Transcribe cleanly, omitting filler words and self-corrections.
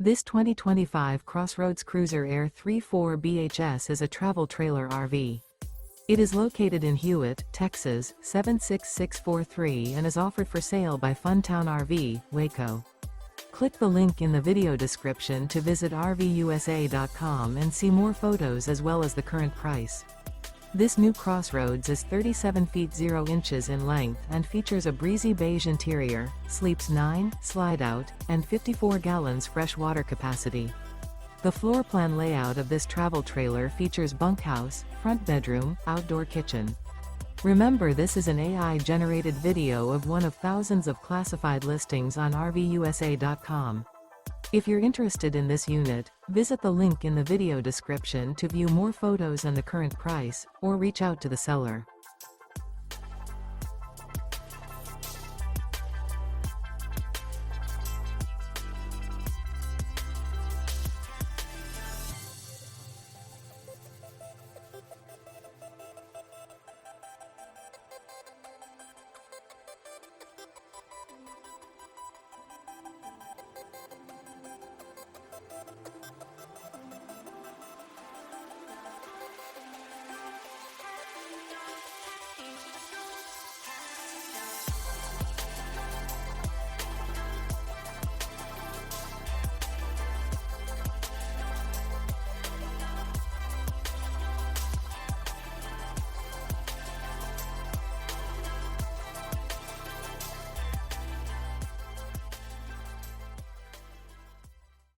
This 2025 CrossRoads Cruiser Aire 3.4 BHS is a travel trailer RV. It is located in Hewitt, Texas, 76643 and is offered for sale by Funtown RV, Waco. Click the link in the video description to visit RVUSA.com and see more photos as well as the current price. This new CrossRoads is 37 feet 0 inches in length and features a breezy beige interior, sleeps 9, slide-out, and 54 gallons fresh water capacity. The floor plan layout of this travel trailer features bunkhouse, front bedroom, outdoor kitchen. Remember, this is an AI-generated video of one of thousands of classified listings on RVUSA.com. If you're interested in this unit, visit the link in the video description to view more photos and the current price, or reach out to the seller.